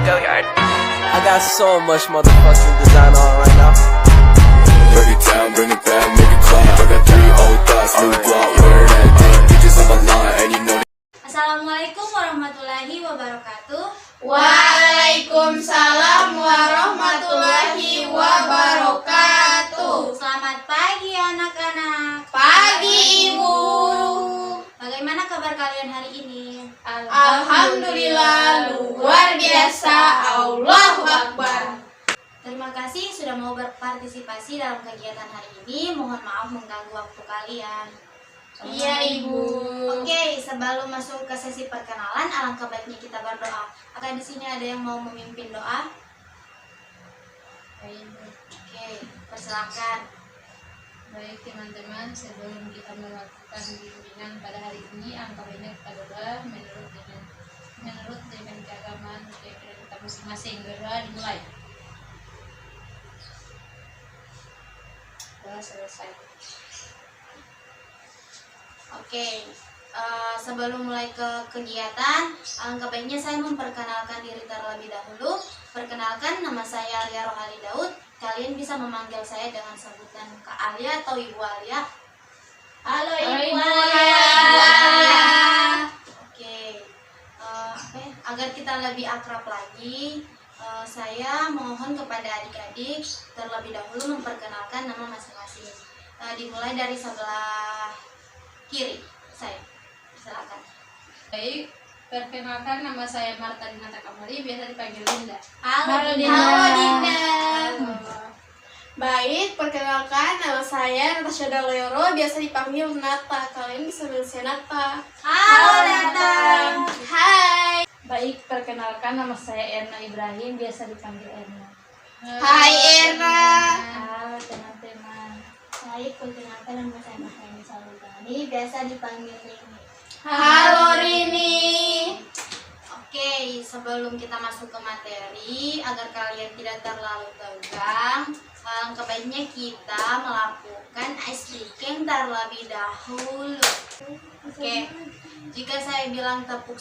I got so much motherfucking design on right now. Break it down, bring it back, make it clap. I got 3 old thoughts, new block, where that thing. Bitches on my line, and you know. Assalamualaikum warahmatullahi wabarakatuh. Waalaikumsalam warahmatullahi wabarakatuh. Selamat pagi anak-anak. Pagi Ibu. Bagaimana kabar kalian hari ini? Alhamdulillah luar biasa. Allahu Akbar. Terima kasih sudah mau berpartisipasi dalam kegiatan hari ini. Mohon maaf mengganggu waktu kalian. Iya Ibu. Oke, sebelum masuk ke sesi perkenalan, alangkah baiknya kita berdoa. Apakah di sini ada yang mau memimpin doa? Oke, persilakan. Baik teman-teman, sebelum kita melakukan bimbingan pada hari ini, alangkah baiknya kita berdoa menurut dengan keagamaan keyakinan kita masing-masing. Berdoa dimulai. Doa selesai. Oke, sebelum mulai ke kegiatan, alangkah baiknya saya memperkenalkan diri terlebih dahulu. Perkenalkan, nama saya Alia Rohali Daud. Kalian bisa memanggil saya dengan sebutan Kak Alia atau Ibu Alia. Halo Ibu Alia. Oke, agar kita lebih akrab lagi, saya mohon kepada adik-adik terlebih dahulu memperkenalkan nama masing-masing. Dimulai dari sebelah kiri saya, silakan. Baik, perkenalkan nama saya Marta Dinata Kamari, biasa dipanggil Dinda. Halo Dinda. Halo. Baik, perkenalkan nama saya Natasha Daleoro, biasa dipanggil Nata. Kalian bisa manggil saya Nata. Halo Nata. Hai. Baik, perkenalkan nama saya Erna Ibrahim, biasa dipanggil Erna. Hai Erna. Halo teman-teman. Baik, perkenalkan nama saya Mahani Salutani, biasa dipanggil Rini. Halo Rini. Oke, sebelum kita masuk ke materi, agar kalian tidak terlalu tegang, alangkah baiknya kita melakukan ice breaking terlebih dahulu. Oke, jika saya bilang tepuk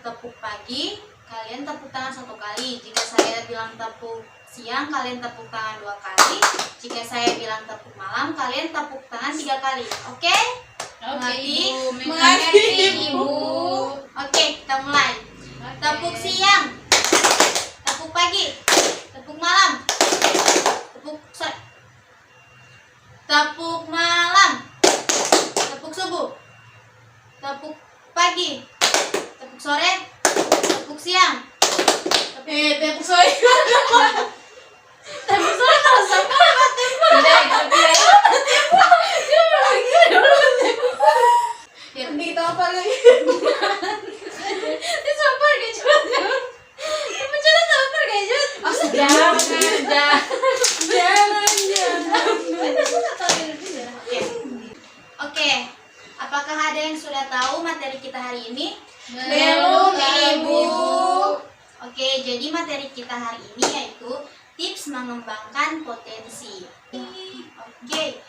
tepuk pagi, kalian tepuk tangan 1 kali. Jika saya bilang tepuk siang, kalian tepuk tangan 2 kali. Jika saya bilang tepuk malam, kalian tepuk tangan 3 kali. Oke? Mengerti Ibu. Oke, kita mulai. Tepuk siang, tepuk pagi, tepuk malam, tepuk malam, tepuk subuh, tepuk pagi, tepuk sore, tepuk siang, Tepuk sore. Tepuk sore kalau sampai nanti kita apa lagi? Oke, apakah ada yang sudah tahu materi kita hari ini? Belum Ibu. Oke, jadi materi kita hari ini yaitu tips mengembangkan potensi. Oke,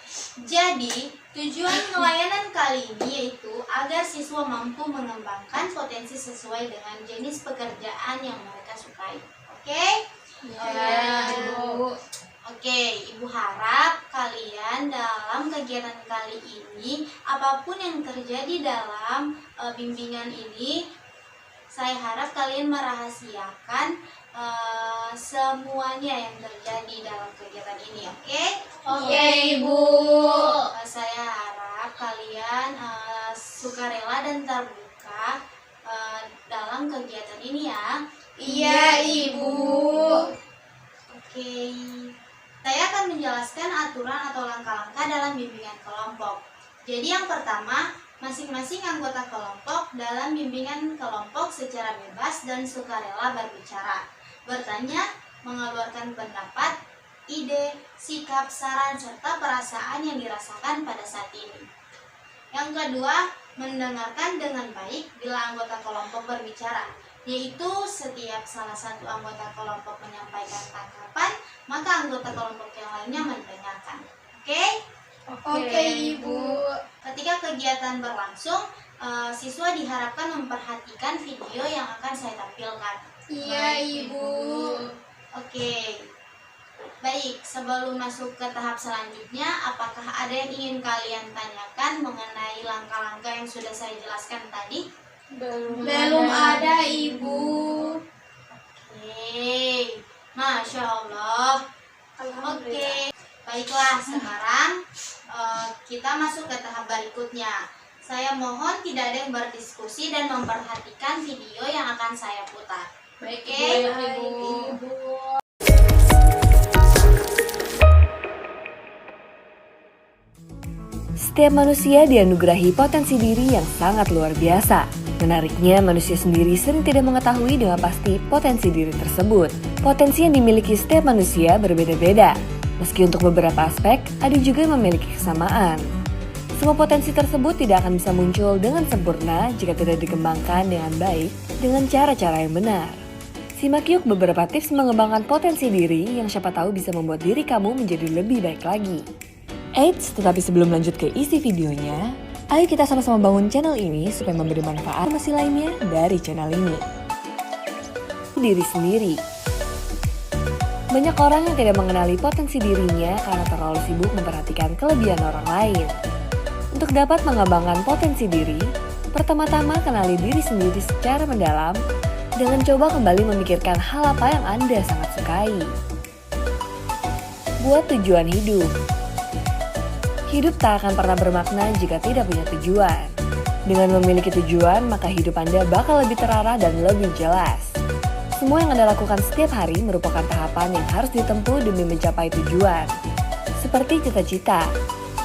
jadi tujuan pelayanan kali ini yaitu agar siswa mampu mengembangkan potensi sesuai dengan jenis pekerjaan yang mereka sukai. Oke? Ibu. Oke, Ibu harap kalian dalam kegiatan kali ini, apapun yang terjadi dalam bimbingan ini, saya harap kalian merahasiakan semuanya yang terjadi dalam kegiatan ini, oke? Oke Ibu. Saya harap kalian sukarela dan terbuka dalam kegiatan ini ya. Iya Ibu. Oke, saya akan menjelaskan aturan atau langkah-langkah dalam bimbingan kelompok. Jadi yang pertama, masing-masing anggota kelompok dalam bimbingan kelompok secara bebas dan sukarela berbicara, bertanya, mengeluarkan pendapat, ide, sikap, saran, serta perasaan yang dirasakan pada saat ini. Yang kedua, mendengarkan dengan baik bila anggota kelompok berbicara, yaitu setiap salah satu anggota kelompok menyampaikan tanggapan, maka anggota kelompok yang lainnya mendengarkan. Oke? Oke Ibu. Ketika kegiatan berlangsung, siswa diharapkan memperhatikan video yang akan saya tampilkan. Iya, Ibu. Oke. Baik, sebelum masuk ke tahap selanjutnya, apakah ada yang ingin kalian tanyakan mengenai langkah-langkah yang sudah saya jelaskan tadi? Belum ada, Ibu. Oke, Masya Allah. Oke, baiklah, sekarang kita masuk ke tahap berikutnya. Saya mohon tidak ada yang berdiskusi dan memperhatikan video yang akan saya putar. Baik, Oke, Ibu. Setiap manusia dianugerahi potensi diri yang sangat luar biasa. Menariknya, manusia sendiri sering tidak mengetahui dengan pasti potensi diri tersebut. Potensi yang dimiliki setiap manusia berbeda-beda. Meski untuk beberapa aspek, ada juga yang memiliki kesamaan. Semua potensi tersebut tidak akan bisa muncul dengan sempurna jika tidak dikembangkan dengan baik dengan cara-cara yang benar. Simak yuk beberapa tips mengembangkan potensi diri yang siapa tahu bisa membuat diri kamu menjadi lebih baik lagi. Eits, tetapi sebelum lanjut ke isi videonya, ayo kita sama-sama bangun channel ini supaya memberi manfaat informasi lainnya dari channel ini. Diri sendiri. Banyak orang yang tidak mengenali potensi dirinya karena terlalu sibuk memperhatikan kelebihan orang lain. Untuk dapat mengembangkan potensi diri, pertama-tama kenali diri sendiri secara mendalam dengan coba kembali memikirkan hal apa yang Anda sangat sukai. Buat tujuan hidup. Hidup tak akan pernah bermakna jika tidak punya tujuan. Dengan memiliki tujuan, maka hidup Anda bakal lebih terarah dan lebih jelas. Semua yang Anda lakukan setiap hari merupakan tahapan yang harus ditempuh demi mencapai tujuan. Seperti cita-cita.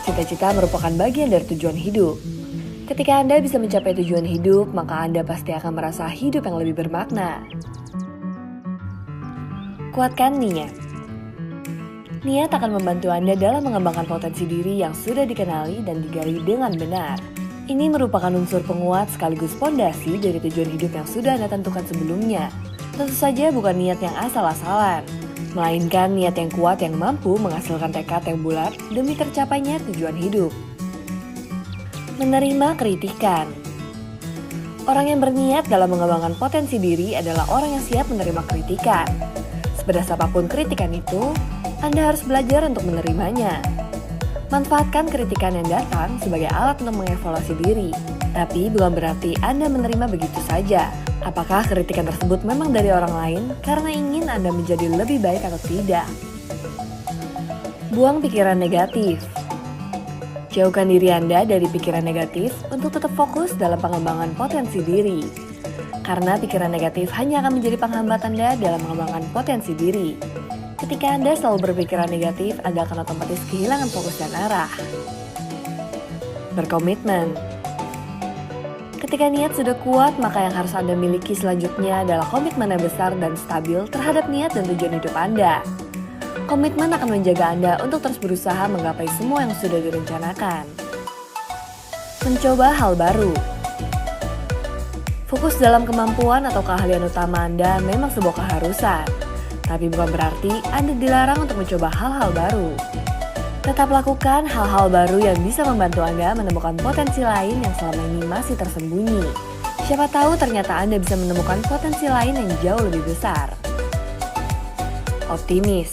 Cita-cita merupakan bagian dari tujuan hidup. Ketika Anda bisa mencapai tujuan hidup, maka Anda pasti akan merasa hidup yang lebih bermakna. Kuatkan niat. Niat akan membantu Anda dalam mengembangkan potensi diri yang sudah dikenali dan digali dengan benar. Ini merupakan unsur penguat sekaligus fondasi dari tujuan hidup yang sudah Anda tentukan sebelumnya. Tentu saja bukan niat yang asal-asalan, melainkan niat yang kuat yang mampu menghasilkan tekad yang bulat demi tercapainya tujuan hidup. Menerima kritikan. Orang yang berniat dalam mengembangkan potensi diri adalah orang yang siap menerima kritikan. Sepedas apapun kritikan itu, Anda harus belajar untuk menerimanya. Manfaatkan kritikan yang datang sebagai alat untuk mengevaluasi diri. Tapi bukan berarti Anda menerima begitu saja. Apakah kritikan tersebut memang dari orang lain karena ingin Anda menjadi lebih baik atau tidak? Buang pikiran negatif. Jauhkan diri Anda dari pikiran negatif untuk tetap fokus dalam pengembangan potensi diri. Karena pikiran negatif hanya akan menjadi penghambat Anda dalam mengembangkan potensi diri. Ketika Anda selalu berpikiran negatif, Anda akan otomatis kehilangan fokus dan arah. Berkomitmen. Ketika niat sudah kuat, maka yang harus Anda miliki selanjutnya adalah komitmen yang besar dan stabil terhadap niat dan tujuan hidup Anda. Komitmen akan menjaga Anda untuk terus berusaha menggapai semua yang sudah direncanakan. Mencoba hal baru. Fokus dalam kemampuan atau keahlian utama Anda memang sebuah keharusan. Tapi bukan berarti Anda dilarang untuk mencoba hal-hal baru. Tetap lakukan hal-hal baru yang bisa membantu Anda menemukan potensi lain yang selama ini masih tersembunyi. Siapa tahu ternyata Anda bisa menemukan potensi lain yang jauh lebih besar. Optimis.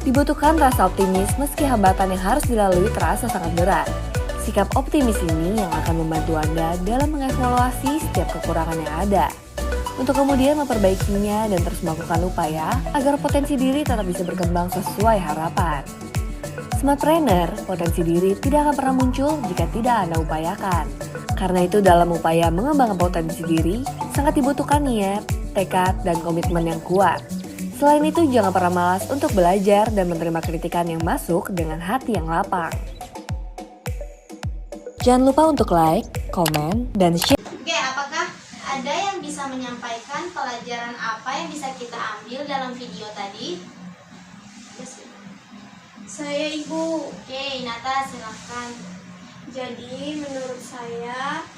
Dibutuhkan rasa optimis meski hambatan yang harus dilalui terasa sangat berat. Sikap optimis ini yang akan membantu Anda dalam mengevaluasi setiap kekurangan yang ada. Untuk kemudian memperbaikinya dan terus melakukan upaya agar potensi diri tetap bisa berkembang sesuai harapan. Smartpreneur, potensi diri tidak akan pernah muncul jika tidak Anda upayakan. Karena itu dalam upaya mengembangkan potensi diri, sangat dibutuhkan niat, tekad, dan komitmen yang kuat. Selain itu jangan pernah malas untuk belajar dan menerima kritikan yang masuk dengan hati yang lapang. Jangan lupa untuk like, komen, dan share. Oke, apakah ada yang bisa menyampaikan pelajaran apa yang bisa kita ambil dalam video tadi? Saya, Ibu. Oke, Nata silahkan. Jadi menurut saya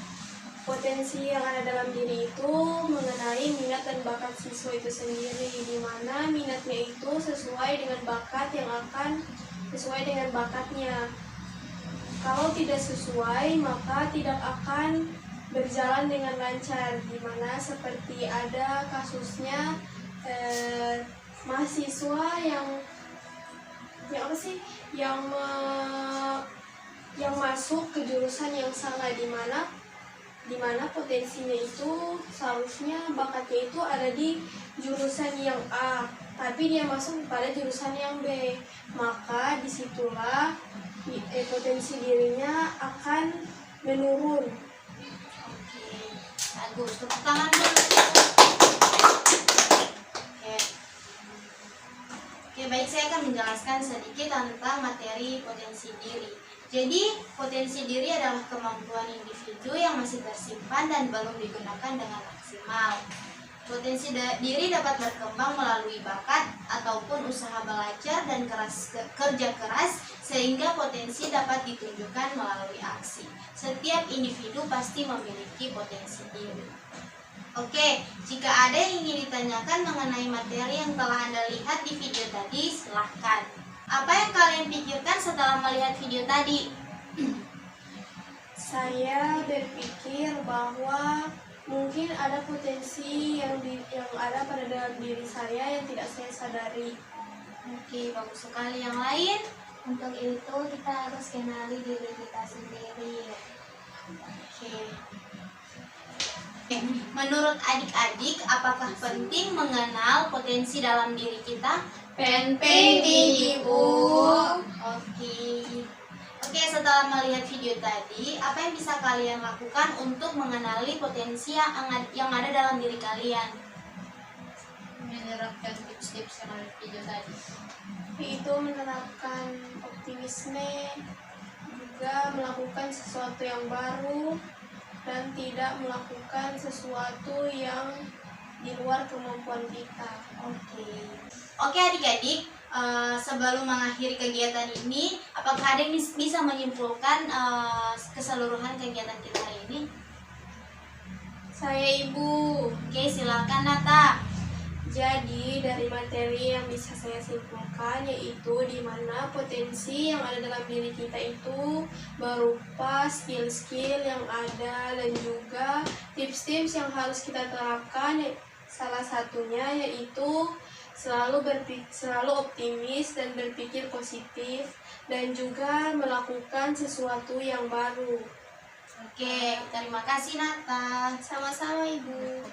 potensi yang ada dalam diri itu mengenali minat dan bakat siswa itu sendiri, di mana minatnya itu sesuai dengan bakat yang akan sesuai dengan bakatnya. Kalau tidak sesuai, maka tidak akan berjalan dengan lancar. Dimana seperti ada kasusnya mahasiswa yang apa sih, yang masuk ke jurusan yang salah, dimana potensinya itu seharusnya bakatnya itu ada di jurusan yang A, tapi dia masuk pada jurusan yang B, maka disitulah potensi dirinya akan menurun. Oke, bagus. Tepuk tangan dulu. Oke, baik, saya akan menjelaskan sedikit tentang materi potensi diri. Jadi, potensi diri adalah kemampuan individu yang masih tersimpan dan belum digunakan dengan maksimal. Potensi diri dapat berkembang melalui bakat ataupun usaha belajar dan kerja keras, sehingga potensi dapat ditunjukkan melalui aksi. Setiap individu pasti memiliki potensi diri. Oke, jika ada yang ingin ditanyakan mengenai materi yang telah Anda lihat di video tadi, silahkan. Apa yang kalian pikirkan setelah melihat video tadi? Saya berpikir bahwa mungkin ada potensi yang ada pada dalam diri saya yang tidak saya sadari. Oke, bagus sekali. Yang lain? Untuk itu kita harus kenali diri kita sendiri. Oke. Menurut adik-adik, apakah penting mengenal potensi dalam diri kita? Penting, Ibu. Oke, setelah melihat video tadi, apa yang bisa kalian lakukan untuk mengenali potensi yang ada dalam diri kalian? Menerapkan tips-tips yang ada di video tadi. Itu menerapkan optimisme, juga melakukan sesuatu yang baru, dan tidak melakukan sesuatu yang di luar kemampuan kita. Oke adik-adik, sebelum mengakhiri kegiatan ini, apakah ada yang bisa menyimpulkan keseluruhan kegiatan kita hari ini? Saya Ibu. Oke, silakan Nata. Jadi dari materi yang bisa saya simpulkan yaitu di mana potensi yang ada dalam diri kita itu berupa skill-skill yang ada dan juga tips-tips yang harus kita terapkan. Salah satunya yaitu selalu optimis dan berpikir positif dan juga melakukan sesuatu yang baru. Oke, terima kasih Nata. Sama-sama Ibu.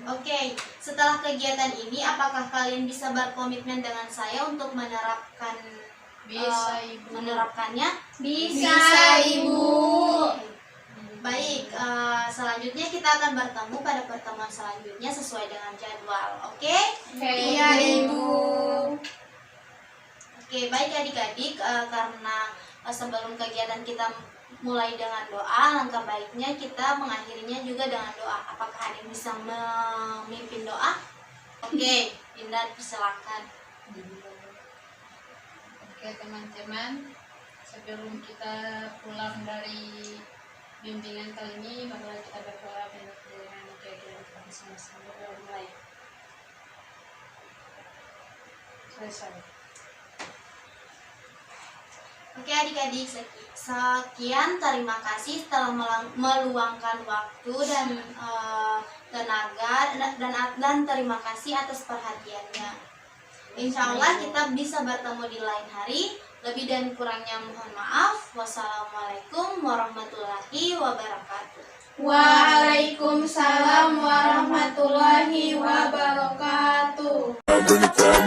Oke, setelah kegiatan ini, apakah kalian bisa berkomitmen dengan saya untuk menerapkannya? Bisa, Ibu. Baik, selanjutnya kita akan bertemu pada pertemuan selanjutnya sesuai dengan jadwal. Oke? Iya, Ibu. Oke, baik adik-adik, karena sebelum kegiatan kita mulai dengan doa, langkah baiknya kita mengakhirinya juga dengan doa. Apakah ada yang bisa memimpin doa? Oke, Dinda persilakan. Oke teman-teman, sebelum kita pulang dari bimbingan kali ini, bahwa kita berdoa dengan kegiatan kita masing-masing. Berdoa mulai. Selesai. Oke adik-adik, sekian, terima kasih telah meluangkan waktu dan tenaga dan terima kasih atas perhatiannya. Insya Allah kita bisa bertemu di lain hari. Lebih dan kurangnya mohon maaf. Wassalamualaikum warahmatullahi wabarakatuh. Waalaikumsalam warahmatullahi wabarakatuh. Bring it down,